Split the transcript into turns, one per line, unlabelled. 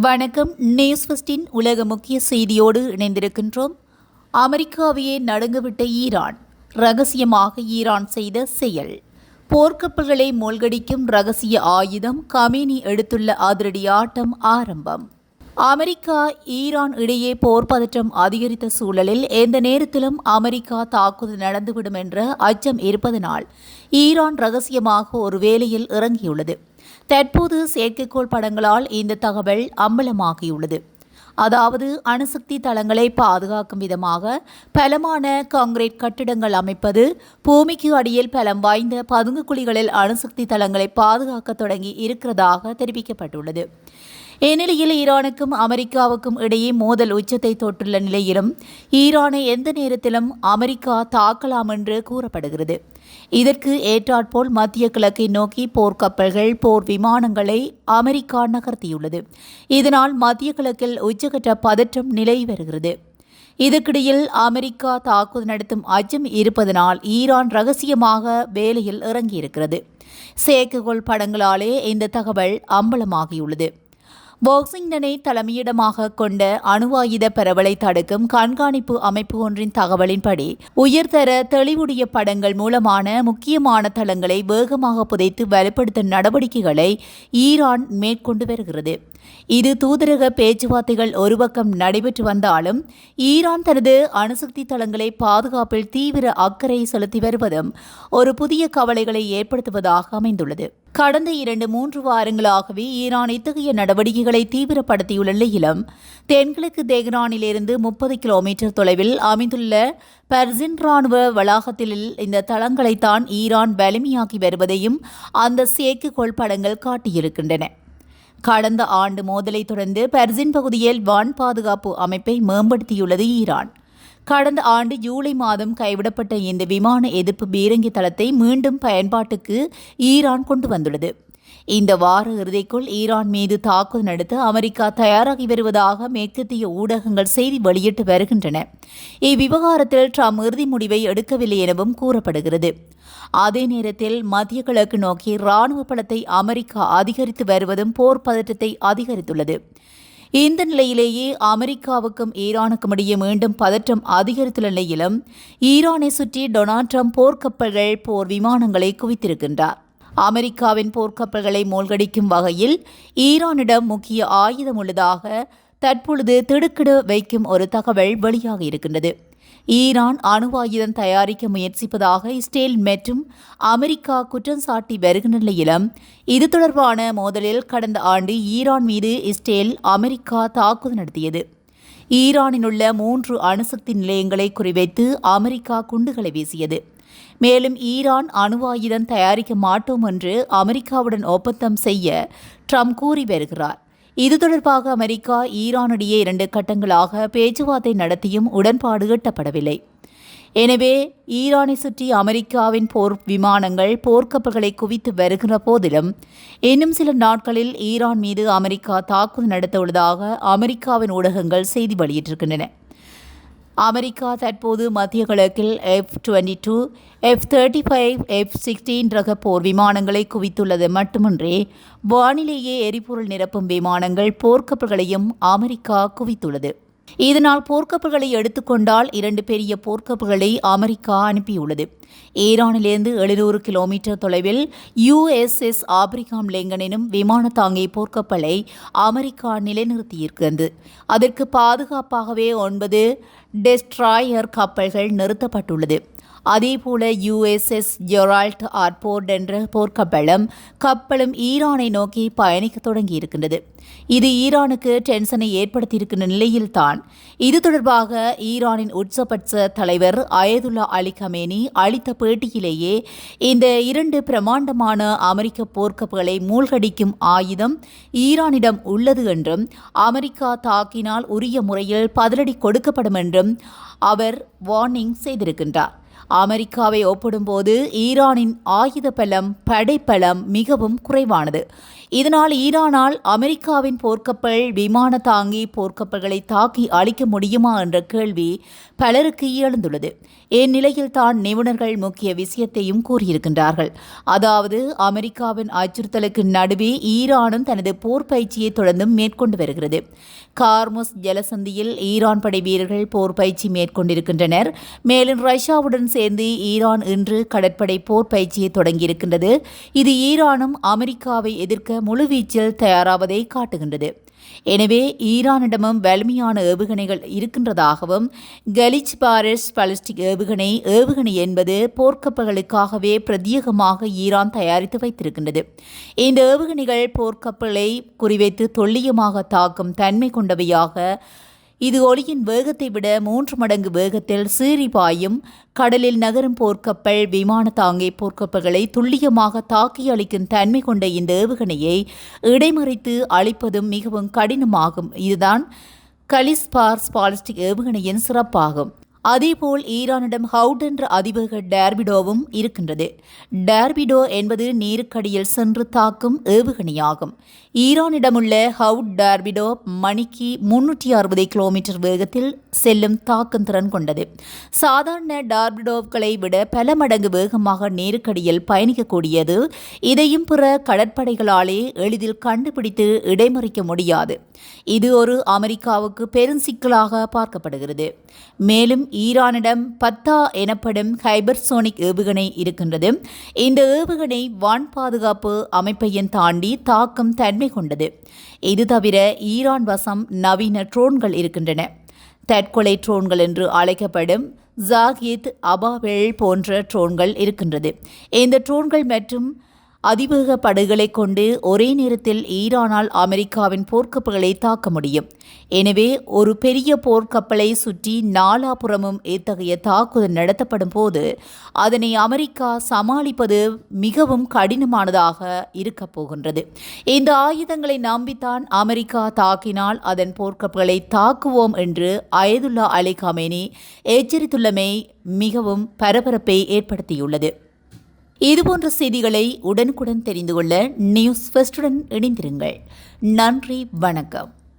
வணக்கம். நியூஸ் ஃபர்ஸ்டின் உலக முக்கிய செய்தியோடு இணைந்திருக்கின்றோம். அமெரிக்காவையே நடுங்கவிட்ட ஈரான். ரகசியமாக ஈரான் செய்த செயல். போர்க்கப்பல்களை மூழ்கடிக்கும் ரகசிய ஆயுதம். கமேனி எடுத்துள்ள அதிரடி ஆட்டம் ஆரம்பம். அமெரிக்கா ஈரான் இடையே போர் பதற்றம் அதிகரித்த சூழலில் எந்த நேரத்திலும் அமெரிக்கா தாக்குதல் நடந்துவிடும் என்ற அச்சம் இருப்பதனால் ஈரான் ரகசியமாக ஒரு வேலையில் இறங்கியுள்ளது. தற்போது செயற்கைக்கோள் படங்களால் இந்த தகவல் அம்பலமாகியுள்ளது. அதாவது அணுசக்தி தளங்களை பாதுகாக்கும் விதமாக பலமான கான்கிரீட் கட்டிடங்கள் அமைப்பது, பூமிக்கு அடியில் பலம் வாய்ந்த பதுங்கு குழிகளில் அணுசக்தி தளங்களை பாதுகாக்க தொடங்கி இருக்கிறதாக தெரிவிக்கப்பட்டுள்ளது. இந்நிலையில் ஈரானுக்கும் அமெரிக்காவுக்கும் இடையே மோதல் உச்சத்தை தொட்டுள்ள நிலையிலும் ஈரானை எந்த நேரத்திலும் அமெரிக்கா தாக்கலாம் என்று கூறப்படுகிறது. இதற்கு ஏற்றாற்போல் மத்திய கிழக்கை நோக்கி போர்க்கப்பல்கள், போர் விமானங்களை அமெரிக்கா நகர்த்தியுள்ளது. இதனால் மத்திய கிழக்கில் உச்சகட்ட பதற்றம் நிலவி வருகிறது. இதற்கிடையில் அமெரிக்கா தாக்குதல் நடத்தும் அச்சம் இருப்பதனால் ஈரான் ரகசியமாக வேலையில் இறங்கியிருக்கிறது. செயற்கைக்கோள் படங்களாலே இந்த தகவல் அம்பலமாகியுள்ளது. வாஷிங்டனை தலைமையிடமாக கொண்ட அணுவாயுத பரவலை தடுக்கும் கண்காணிப்பு அமைப்பு ஒன்றின் தகவலின்படி உயர்தர தெளிவுடைய படங்கள் மூலமான முக்கியமான தளங்களை வேகமாக புதைத்து வலுப்படுத்தும் நடவடிக்கைகளை ஈரான் மேற்கொண்டு வருகிறது. இது தூதரக பேச்சுவார்த்தைகள் ஒரு பக்கம் நடைபெற்று வந்தாலும் ஈரான் தனது அணுசக்தி தளங்களை பாதுகாப்பில் தீவிர அக்கறை செலுத்தி வருவதும் ஒரு புதிய கவலைகளை ஏற்படுத்துவதாக அமைந்துள்ளது. கடந்த 2-3 வாரங்களாகவே ஈரான் இத்தகைய நடவடிக்கைகளை தீவிரப்படுத்தியுள்ள நிலையிலும் தென்கிழக்கு தெஹ்ரானிலிருந்து 30 கிலோமீட்டர் தொலைவில் அமைந்துள்ள பர்சின் ராணுவ வளாகத்தில் இந்த தளங்களைத்தான் ஈரான் வலிமையாக்கி வருவதையும் அந்த செயற்கைக்கோள் படங்கள் காட்டியிருக்கின்றன. கடந்த ஆண்டு மோதலை தொடர்ந்து பர்சின் பகுதியில் வான் பாதுகாப்பு அமைப்பை மேம்படுத்தியுள்ளது ஈரான். கடந்த ஆண்டு ஜூலை மாதம் கைவிடப்பட்ட இந்த விமான எதிர்ப்பு பீரங்கி தளத்தை மீண்டும் பயன்பாட்டுக்கு ஈரான் கொண்டு வந்துள்ளது. இந்த வார இறுதிக்குள் ஈரான் மீது தாக்குதல் நடத்த அமெரிக்கா தயாராகி வருவதாக மேற்கத்திய ஊடகங்கள் செய்தி வெளியிட்டு வருகின்றன. இவ்விவகாரத்தில் ட்ரம்ப் இறுதி முடிவை எடுக்கவில்லை எனவும் கூறப்படுகிறது. அதே நேரத்தில் மத்திய கிழக்கு நோக்கி இராணுவ பலத்தை அமெரிக்கா அதிகரித்து வருவதும் போர் பதற்றத்தை அதிகரித்துள்ளது. இந்த நிலையிலேயே அமெரிக்காவுக்கும் ஈரானுக்கும் இடையே மீண்டும் பதற்றம் அதிகரித்துள்ள நிலையிலும் ஈரானை சுற்றி டொனால்ட் ட்ரம்ப் போர்க்கப்பல்கள், போர் விமானங்களை குவித்திருக்கின்றார். அமெரிக்காவின் போர்க்கப்பல்களை மூழ்கடிக்கும் வகையில் ஈரானிடம் முக்கிய ஆயுதம் உள்ளதாக தற்பொழுது திடுக்கிட வைக்கும் ஒரு தகவல் வெளியாகி இருக்கின்றது. ஈரான் அணுவாயுதம் தயாரிக்க முயற்சிப்பதாக இஸ்ரேல் மற்றும் அமெரிக்கா குற்றம் சாட்டி வருகின்ற நிலையிலும் இது தொடர்பான மோதலில் கடந்த ஆண்டு ஈரான் மீது இஸ்ரேல், அமெரிக்கா தாக்குதல் நடத்தியது. ஈரானில் உள்ள 3 அணுசக்தி நிலையங்களை குறிவைத்து அமெரிக்கா குண்டுகளை வீசியது. மேலும் ஈரான் அணுவாயுதம் தயாரிக்க மாட்டோம் என்று அமெரிக்காவுடன் ஒப்பந்தம் செய்ய ட்ரம்ப் கூறி வருகிறார். இது தொடர்பாக அமெரிக்கா ஈரானிடையே 2 கட்டங்களாக பேச்சுவார்த்தை நடத்தியும் உடன்பாடு எட்டப்படவில்லை. எனவே ஈரானை சுற்றி அமெரிக்காவின் போர் விமானங்கள், போர்க்கப்பல்களை குவித்து வருகிற போதிலும் இன்னும் சில நாட்களில் ஈரான் மீது அமெரிக்கா தாக்குதல் நடத்த உள்ளதாக அமெரிக்காவின் ஊடகங்கள் செய்தி வெளியிட்டிருக்கின்றன. அமெரிக்கா தற்போது மத்திய கிழக்கில் F-22, F-35, F-16 ரக போர் விமானங்களை குவித்துள்ளது மட்டுமின்றி வானிலேயே எரிபொருள் நிரப்பும் விமானங்கள், போர்க்கப்பல்களையும் அமெரிக்கா குவித்துள்ளது. இதனால் போர்க்கப்பல்களை எடுத்துக்கொண்டால் 2 பெரிய போர்க்கப்பல்களை அமெரிக்கா அனுப்பியுள்ளது. ஈரானிலிருந்து 700 கிலோமீட்டர் தொலைவில் USS ஆப்ரஹாம் லிங்கன் எனும் விமான தாங்கி போர்க்கப்பலை அமெரிக்கா நிலைநிறுத்தியிருக்கிறது. அதற்கு பாதுகாப்பாகவே 9 டெஸ்ட்ராயர் கப்பல்கள் நிறுத்தப்பட்டுள்ளது. அதேபோல USS ஜெரால்ட் ஆர்போர்ட் என்ற கப்பலும் ஈரானை நோக்கி பயணிக்க தொடங்கியிருக்கின்றது. இது ஈரானுக்கு டென்ஷனை ஏற்படுத்தியிருக்கின்ற நிலையில்தான் இது தொடர்பாக ஈரானின் உச்சபட்ச தலைவர் அயதுல்லா அலி கமேனி அளித்த பேட்டியிலேயே இந்த 2 பிரமாண்டமான அமெரிக்க போர்க்கப்பல்களை மூழ்கடிக்கும் ஆயுதம் ஈரானிடம் உள்ளது என்றும் அமெரிக்கா தாக்கினால் உரிய முறையில் பதிலடி கொடுக்கப்படும் என்றும் அவர் வார்னிங் செய்திருக்கின்றார். அமெரிக்காவை ஒப்பிடும்போது ஈரானின் ஆயுத பலம், படைப்பலம் மிகவும் குறைவானது. இதனால் ஈரானால் அமெரிக்காவின் போர்க்கப்பல், விமான தாங்கி போர்க்கப்பல்களை தாக்கி அழிக்க முடியுமா என்ற கேள்வி பலருக்கு எழுந்துள்ளது. இந்நிலையில் தான் நிபுணர்கள் முக்கிய விஷயத்தையும் கூறியிருக்கின்றார்கள். அதாவது, அமெரிக்காவின் அச்சுறுத்தலுக்கு நடுவே ஈரானும் தனது போர் பயிற்சியை தொடர்ந்தும் மேற்கொண்டு வருகிறது. கார்முஸ் ஜலசந்தியில் ஈரான் படை வீரர்கள் போர் பயிற்சி மேற்கொண்டிருக்கின்றனர். மேலும் ரஷ்யாவுடன் சேர்ந்து ஈரான் இன்று கடற்படை போர் பயிற்சியை தொடங்கியிருக்கின்றது. இது ஈரானும் அமெரிக்காவை எதிர்க்க முழுவீச்சில் தயாராவதை காட்டுகின்றது. எனவே ஈரானிடமும் வலிமையான ஏவுகணைகள் இருக்கின்றதாகவும், கலிச் பாரஸ் பாலிஸ்டிக் ஏவுகணை என்பது போர்க்கப்பல்களுக்காகவே பிரத்யேகமாக ஈரான் தயாரித்து வைத்திருக்கின்றது. இந்த ஏவுகணைகள் போர்க்கப்பலை குறிவைத்து துல்லியமாக தாக்கும் தன்மை கொண்டவையாக, இது ஒளியின் வேகத்தை விட 3 மடங்கு வேகத்தில் சீறி பாயும். கடலில் நகரும் போர்க்கப்பல், விமான தாங்கி போர்க்கப்பல்களை துல்லியமாக தாக்கி அளிக்கும் தன்மை கொண்ட இந்த ஏவுகணையை இடைமறித்து அழிப்பதும் மிகவும் கடினமாகும். இதுதான் கலிஸ் பார்ஸ் பாலிஸ்டிக் ஏவுகணையின் சிறப்பாகும். அதேபோல் ஈரானிடம் ஹவுட் என்ற அதிவேக டார்பிடோவும் இருக்கின்றது. டார்பிடோ என்பது நீருக்கடியில் சென்று தாக்கும் ஏவுகணையாகும். ஈரானிடமுள்ள ஹவுட் டார்பிடோ மணிக்கு 360 கிலோமீட்டர் வேகத்தில் செல்லும் தாக்கும் திறன் கொண்டது. சாதாரண டார்பிடோக்களை விட பல மடங்கு வேகமாக நீருக்கடியில் பயணிக்கக்கூடியது. இதையும் பிற கடற்படைகளாலே எளிதில் கண்டுபிடித்து இடைமறிக்க முடியாது. இது ஒரு அமெரிக்காவுக்கு பெருஞ்சிக்கலாக பார்க்கப்படுகிறது. மேலும் ஈரானிடம் பத்தா எனப்படும் ஹைபர்சோனிக் ஏவுகணை இருக்கின்றது. இந்த ஏவுகணை வான் பாதுகாப்பு அமைப்பையும் தாண்டி தாக்கும் தன்மை கொண்டது. இது தவிர ஈரான் வசம் நவீன ட்ரோன்கள் இருக்கின்றன. தற்கொலை ட்ரோன்கள் என்று அழைக்கப்படும் ஜாகித், அபாவெல் போன்ற ட்ரோன்கள் இருக்கின்றது. இந்த ட்ரோன்கள் மற்றும் அதிவேக படைகளை கொண்டு ஒரே நேரத்தில் ஈரானால் அமெரிக்காவின் போர்க்கப்பல்களை தாக்க முடியும். எனவே ஒரு பெரிய போர்க்கப்பலை சுற்றி நாலாபுறமும் இத்தகைய தாக்குதல் நடத்தப்படும் போது அதனை அமெரிக்கா சமாளிப்பது மிகவும் கடினமானதாக இருக்கப் போகின்றது. இந்த ஆயுதங்களை நம்பித்தான் அமெரிக்கா தாக்கினால் அதன் போர்க்கப்பல்களை தாக்குவோம் என்று அயதுல்லா அலி கமேனி எச்சரித்துள்ளமை மிகவும் பரபரப்பை ஏற்படுத்தியுள்ளது. இதுபோன்ற செய்திகளை உடனுக்குடன் தெரிந்து கொள்ள நியூஸ் ஃபர்ஸ்டுடன் இணைந்திருங்கள். நன்றி, வணக்கம்.